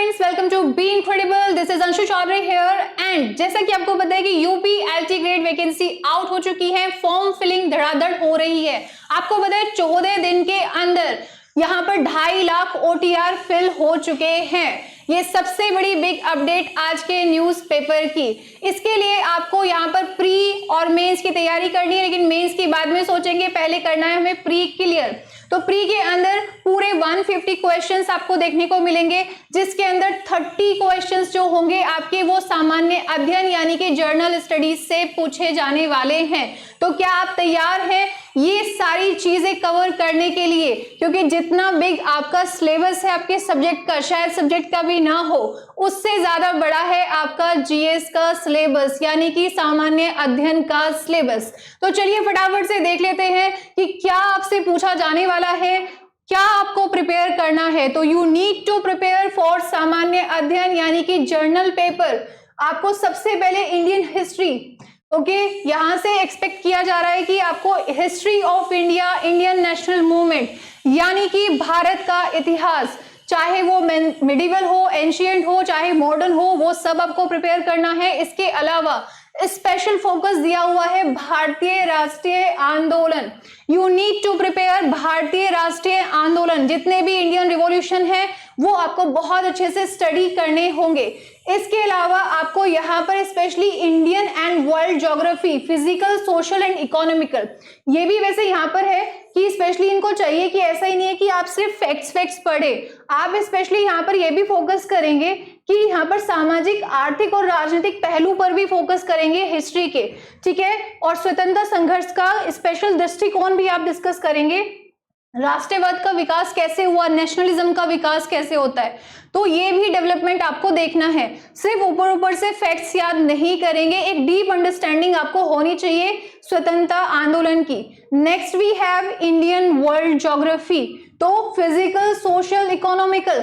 Friends, welcome to be incredible. This is Anshu Chaudhary here and जैसा कि आपको पता है कि UP LT grade vacancy out हो चुकी है, फॉर्म फिलिंग धड़ाधड़ हो रही है। आपको पता है 14 दिन के अंदर यहाँ पर 2.5 लाख OTR फिल हो चुके हैं। ये सबसे बड़ी बिग अपडेट आज के न्यूज़पेपर की। इसके लिए आपको यहाँ पर प्री और मेंस की तैयारी करनी है, लेकिन मेंस की बाद में सोचेंगे, पहले करना है हमें प्री क्लियर। तो प्री के अंदर पूरे 150 क्वेश्चंस आपको देखने को मिलेंगे, जिसके अंदर 30 क्वेश्चंस जो होंगे आपके वो सामान्य अध्ययन यानी कि जर्नल स्टडीज से पूछे जाने वाले हैं। तो क्या आप तैयार हैं ये सारी चीजें कवर करने के लिए? क्योंकि जितना बिग आपका सिलेबस है आपके सब्जेक्ट का, शायद सब्जेक्ट का भी ना हो, उससे ज्यादा बड़ा है आपका जीएस का सिलेबस यानी कि सामान्य अध्ययन का सिलेबस। तो चलिए फटाफट से देख लेते हैं कि क्या आपसे पूछा जाने वाला है, क्या आपको प्रिपेयर करना है। तो you need to prepare for सामान्य अध्ययन यानी कि जर्नल पेपर। आपको सबसे पहले इंडियन हिस्ट्री, यहां से एक्सपेक्ट किया जा रहा है कि आपको history of India, Indian national movement यानी कि भारत का इतिहास, चाहे वो मिडिवल हो, एंशिएंट हो, चाहे मॉडर्न हो, वो सब आपको प्रिपेयर करना है। इसके अलावा स्पेशल फोकस दिया हुआ है भारतीय राष्ट्रीय आंदोलन। यू नीड टू प्रिपेयर भारतीय राष्ट्रीय आंदोलन, जितने भी इंडियन रिवॉल्यूशन है वो आपको बहुत अच्छे से स्टडी करने होंगे। इसके अलावा आपको यहाँ पर specially Indian and world geography, physical, social and economical, ये भी वैसे यहाँ पर है कि स्पेशली इनको चाहिए कि ऐसा ही नहीं है कि आप सिर्फ फैक्ट्स पढ़े, आप स्पेशली यहाँ पर ये भी फोकस करेंगे कि यहाँ पर सामाजिक, आर्थिक और राजनीतिक पहलू पर भी फोकस करेंगे हिस्ट्री के, ठीक है। और स्वतंत्रता संघर्ष का स्पेशल दृष्टिकोण भी आप डिस्कस करेंगे, राष्ट्रवाद का विकास कैसे हुआ, नेशनलिज्म का विकास कैसे होता है, तो ये भी डेवलपमेंट आपको देखना है। सिर्फ ऊपर ऊपर से फैक्ट्स याद नहीं करेंगे, एक डीप अंडरस्टैंडिंग आपको होनी चाहिए स्वतंत्रता आंदोलन की। Next we have Indian world geography, तो फिजिकल, सोशल, इकोनॉमिकल,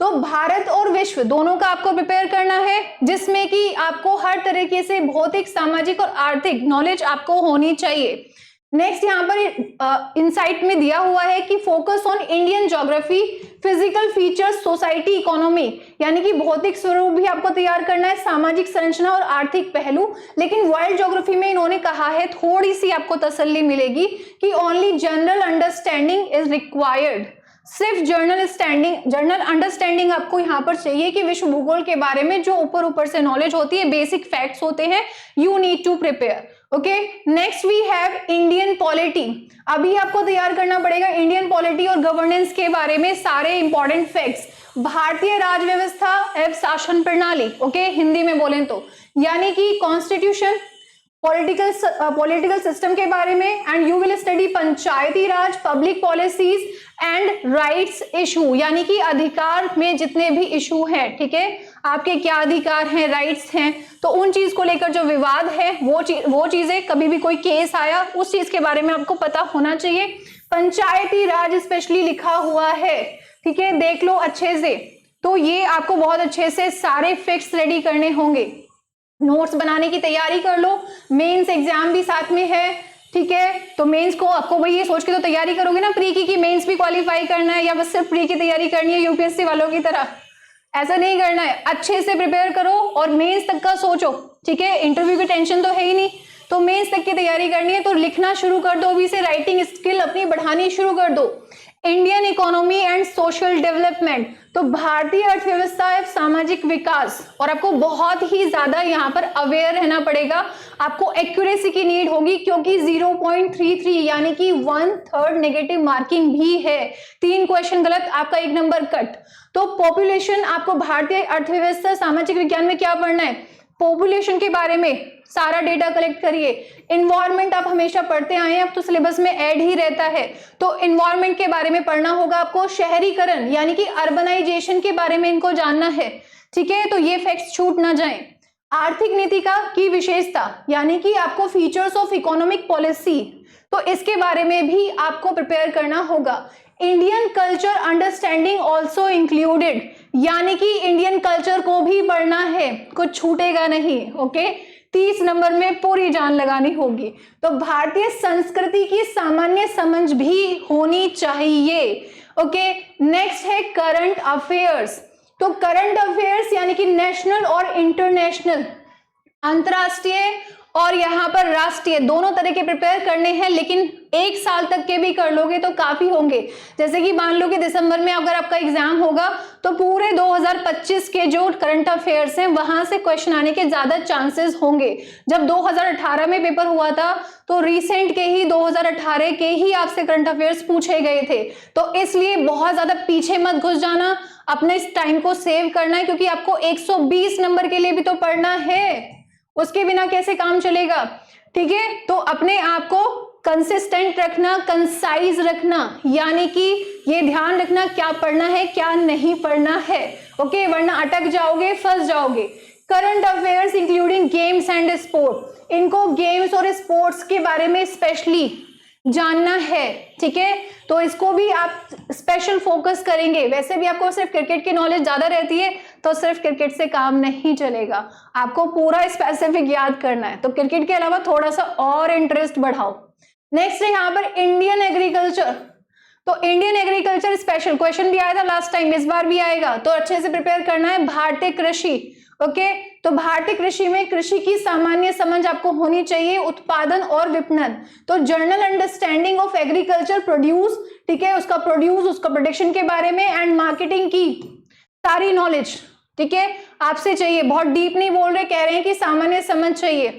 तो भारत और विश्व दोनों का आपको प्रिपेयर करना है, जिसमें कि आपको हर तरीके से भौतिक, सामाजिक और आर्थिक नॉलेज आपको होनी चाहिए। नेक्स्ट यहाँ पर इनसाइट में दिया हुआ है कि focus on Indian geography, physical features, society, economy, यानी कि भौतिक स्वरूप भी आपको तैयार करना है, सामाजिक संरचना और आर्थिक पहलू। लेकिन वर्ल्ड ज्योग्राफी में इन्होंने कहा है, थोड़ी सी आपको तसल्ली मिलेगी कि only general understanding is required. सिर्फ जर्नल अंडरस्टैंडिंग आपको यहाँ पर चाहिए कि विश्व भूगोल के बारे में जो ऊपर ऊपर से नॉलेज होती है, बेसिक फैक्ट्स होते हैं, you need to prepare. Okay, next we have Indian polity. अभी आपको तैयार करना पड़ेगा इंडियन पॉलिटी और गवर्नेंस के बारे में सारे इंपॉर्टेंट फैक्ट्स। भारतीय राज व्यवस्था एवं शासन प्रणाली, ओके, हिंदी में बोलें तो, यानी कि कॉन्स्टिट्यूशन, पॉलिटिकल सिस्टम के बारे में। And you will study Panchayati Raj, public policies and rights issue, यानी कि अधिकार में जितने भी इशू हैं, ठीक है, आपके क्या अधिकार हैं, राइट्स हैं, तो उन चीज को लेकर जो विवाद है वो चीजें, कभी भी कोई केस आया उस चीज के बारे में आपको पता होना चाहिए। पंचायती राज स्पेशली लिखा हुआ है, ठीक है, देख लो अच्छे से। तो ये आपको बहुत अच्छे से सारे फैक्ट्स रेडी करने होंगे, नोट्स बनाने की तैयारी कर लो। मेंस एग्जाम भी साथ में है, ठीक है, तो मेंस को आपको भाई ये सोच के तो तैयारी करोगे ना प्री की मेंस भी क्वालिफाई करना है, या बस सिर्फ प्री की तैयारी करनी है यूपीएससी वालों की तरह, ऐसा नहीं करना है। अच्छे से प्रिपेयर करो और मेंस तक का सोचो, ठीक है, इंटरव्यू की टेंशन तो है ही नहीं, तो मेंस तक की तैयारी करनी है। तो लिखना शुरू कर दो, अभी से राइटिंग स्किल अपनी बढ़ानी शुरू कर दो। Indian economy and social development, तो भारतीय अर्थव्यवस्था एवं सामाजिक विकास, और आपको बहुत ही ज्यादा यहाँ पर अवेयर रहना पड़ेगा, आपको एक्यूरेसी की नीड होगी, क्योंकि 0.33 यानी कि 1/3 नेगेटिव मार्किंग भी है। 3 क्वेश्चन गलत, आपका 1 नंबर कट। तो पॉपुलेशन, आपको भारतीय अर्थव्यवस्था, सामाजिक विज्ञान में क्या पढ़ना है, पॉपुलेशन के बारे में सारा डेटा कलेक्ट करिए। इन्वायरमेंट आप हमेशा पढ़ते आए हैं, अब तो सिलेबस में ऐड ही रहता है, तो इन्वायरमेंट के बारे में पढ़ना होगा आपको। शहरीकरण यानी कि अर्बनाइजेशन के बारे में इनको जानना है, ठीक है, तो ये फैक्ट्स छूट ना जाएं। आर्थिक नीति की विशेषता, यानी कि आपको फीचर्स ऑफ इकोनॉमिक पॉलिसी, तो इसके बारे में भी आपको प्रिपेयर करना होगा। Indian culture understanding also included, यानी कि इंडियन कल्चर को भी पढ़ना है, कुछ छूटेगा नहीं, ओके। 30 नंबर में पूरी जान लगानी होगी। तो भारतीय संस्कृति की सामान्य समझ भी होनी चाहिए, ओके। नेक्स्ट है करंट अफेयर्स, तो करंट अफेयर्स यानी कि नेशनल और इंटरनेशनल, अंतरराष्ट्रीय और यहाँ पर राष्ट्रीय दोनों तरह के प्रिपेयर करने हैं, लेकिन एक साल तक के भी कर लोगे तो काफी होंगे। जैसे कि मान लो कि दिसंबर में अगर आपका एग्जाम होगा तो पूरे 2025 के जो करंट अफेयर्स हैं वहां से क्वेश्चन आने के ज्यादा चांसेस होंगे। जब 2018 में पेपर हुआ था तो रिसेंट के ही 2018 के ही आपसे करंट अफेयर्स पूछे गए थे। तो इसलिए बहुत ज्यादा पीछे मत घुस जाना, अपने इस टाइम को सेव करना है, क्योंकि आपको 120 नंबर के लिए भी तो पढ़ना है, उसके बिना कैसे काम चलेगा। ठीक है, तो अपने आप को कंसिस्टेंट रखना, कंसाइज रखना, यानी कि ये ध्यान रखना क्या पढ़ना है क्या नहीं पढ़ना है। ओके, वरना अटक जाओगे, फंस जाओगे। Current affairs including games and sport, इनको गेम्स और स्पोर्ट्स के बारे में स्पेशली जानना है। ठीक है, तो इसको भी आप स्पेशल फोकस करेंगे। वैसे भी आपको सिर्फ क्रिकेट की नॉलेज ज्यादा रहती है तो सिर्फ क्रिकेट से काम नहीं चलेगा, आपको पूरा स्पेसिफिक याद करना है। तो क्रिकेट के अलावा थोड़ा सा और इंटरेस्ट बढ़ाओ। नेक्स्ट है यहाँ पर इंडियन एग्रीकल्चर। तो इंडियन एग्रीकल्चर स्पेशल क्वेश्चन भी आया था लास्ट टाइम, इस बार भी आएगा, तो अच्छे से प्रिपेयर करना है। भारतीय कृषि, ओके, तो भारतीय कृषि में कृषि की सामान्य समझ आपको होनी चाहिए, उत्पादन और विपणन। तो general understanding of agriculture produce, ठीक है, उसका प्रोड्यूस, उसका प्रोडक्शन के बारे में एंड मार्केटिंग की सारी नॉलेज, ठीक है, आपसे चाहिए। बहुत डीप नहीं बोल रहे, कह रहे हैं कि सामान्य समझ चाहिए।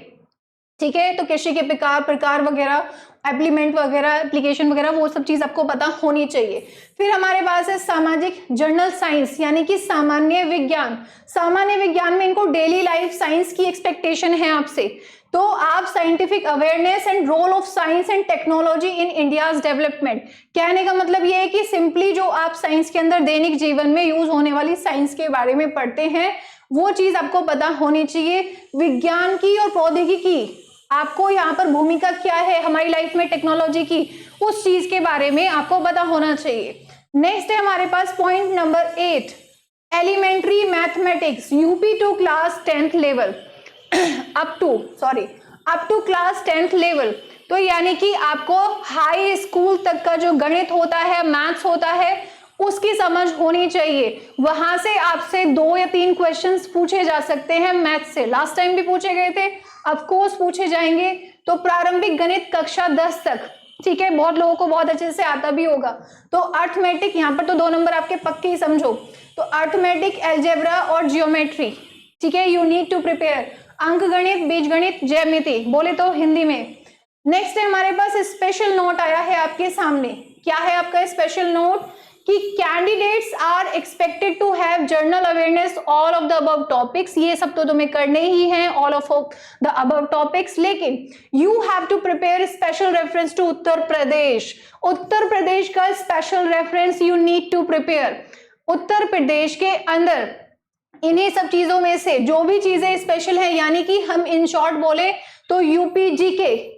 ठीक है, तो कृषि के प्रकार वगैरह, एप्लीमेंट वगैरह, एप्लीकेशन वगैरह, वो सब चीज आपको पता होनी चाहिए। फिर हमारे पास है सामाजिक जनरल साइंस, यानी कि सामान्य विज्ञान। सामान्य विज्ञान में इनको डेली लाइफ साइंस की एक्सपेक्टेशन है आपसे। तो आप scientific awareness and role of science and technology in India's development, कहने का मतलब ये है कि सिंपली जो आप साइंस के अंदर दैनिक जीवन में यूज होने वाली साइंस के बारे में पढ़ते हैं वो चीज आपको पता होनी चाहिए। विज्ञान की और प्रौद्योगिकी, आपको यहाँ पर भूमिका क्या है हमारी लाइफ में टेक्नोलॉजी की, उस चीज के बारे में आपको पता होना चाहिए। नेक्स्ट है हमारे पास point number 8, elementary mathematics, up to class 10th level, up to class 10th level. तो यानी कि आपको हाई स्कूल तक का जो गणित होता है, मैथ्स होता है, उसकी समझ होनी चाहिए। वहां से आपसे 2 या 3 क्वेश्चंस पूछे जा सकते हैं मैथ्स से, लास्ट टाइम भी पूछे गए थे, ऑफ कोर्स पूछे जाएंगे। तो प्रारंभिक गणित कक्षा 10 तक, ठीक है, बहुत लोगों को बहुत अच्छे से आता भी होगा। तो अर्थमेटिक, यहाँ पर तो 2 नंबर आपके पक्के ही समझो। तो अर्थमेटिक, एल्जेब्रा और जियोमेट्री, ठीक है, यू नीड टू प्रिपेयर। अंक गणित, बीजगणित, ज्यामिति बोले तो हिंदी में। नेक्स्ट है हमारे पास स्पेशल नोट आया है आपके सामने। क्या है आपका स्पेशल नोट कि candidates are expected to have general awareness all of the above topics. ये सब तो तुम्हें करने ही हैं, all of the above topics, लेकिन you have to prepare special reference to Uttar Pradesh. Uttar Pradesh का special reference you need to prepare. Uttar Pradesh के अंदर इन्हीं सब चीजों में से जो भी चीजें स्पेशल है, यानी कि हम इन शॉर्ट बोले तो UP GK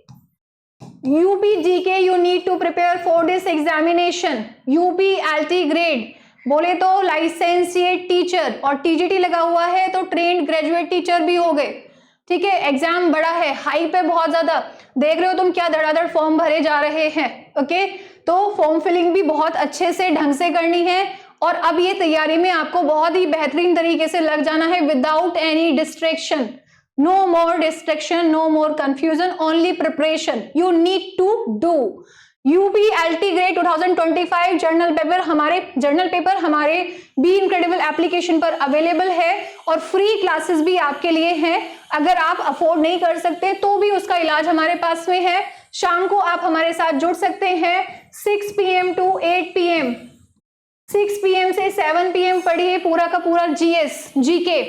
you need to prepare for this examination. UP LT grade बोले तो लाइसेंसिएट टीचर, और टीजीटी लगा हुआ है तो ट्रेंड ग्रेजुएट टीचर भी हो गए। ठीक है, एग्जाम बड़ा है, हाई पे बहुत ज्यादा, देख रहे हो तुम क्या धड़ाधड़ फॉर्म भरे जा रहे हैं। ओके, तो फॉर्म फिलिंग भी बहुत अच्छे से ढंग से करनी है, और अब ये तैयारी में आपको बहुत ही बेहतरीन तरीके से लग जाना है, without any distraction. No more distraction, no more confusion, only preparation you need to do. UPLT grade 2025 journal paper हमारे बी इनक्रेडिबल एप्लीकेशन पर अवेलेबल है, और फ्री क्लासेस भी आपके लिए हैं। अगर आप अफोर्ड नहीं कर सकते तो भी उसका इलाज हमारे पास में है। शाम को आप हमारे साथ जुड़ सकते हैं 6 PM to 8 PM। 6 PM से 7 PM पढ़िए पूरा का पूरा GS GK,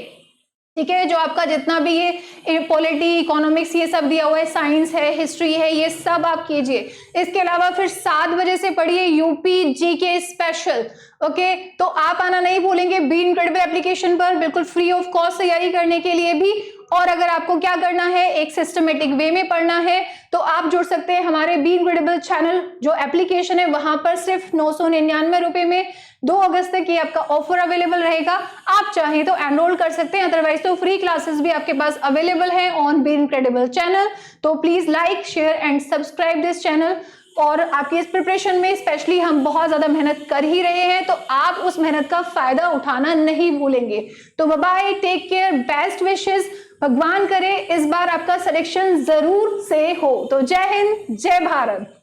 ठीक है, जो आपका जितना भी ये पॉलिटी, इकोनॉमिक्स, ये सब दिया हुआ है, साइंस है, हिस्ट्री है, ये सब आप कीजिए। इसके अलावा फिर 7 बजे से पढ़िए यूपी जीके स्पेशल। ओके, तो आप आना नहीं भूलेंगे बी इनक्रेडिबल एप्लीकेशन पर, बिल्कुल फ्री ऑफ कॉस्ट तैयारी करने के लिए भी। और अगर आपको क्या करना है, एक सिस्टमेटिक वे में पढ़ना है, तो आप जुड़ सकते हैं हमारे बी इनक्रेडिबल चैनल जो एप्लीकेशन है, वहां पर सिर्फ 999 रुपए में 2 अगस्त तक ये आपका ऑफर अवेलेबल रहेगा। आप चाहें तो एनरोल कर सकते हैं, अदरवाइज तो फ्री क्लासेस भी आपके पास अवेलेबल है ऑन बी इनक्रेडिबल चैनल। तो please like, share and subscribe this channel. और आपकी इस प्रिपरेशन में स्पेशली हम बहुत ज्यादा मेहनत कर ही रहे हैं, तो आप उस मेहनत का फायदा उठाना नहीं भूलेंगे। तो bye bye, take care, best wishes. भगवान करे इस बार आपका सिलेक्शन जरूर से हो। तो जय हिंद, जय भारत।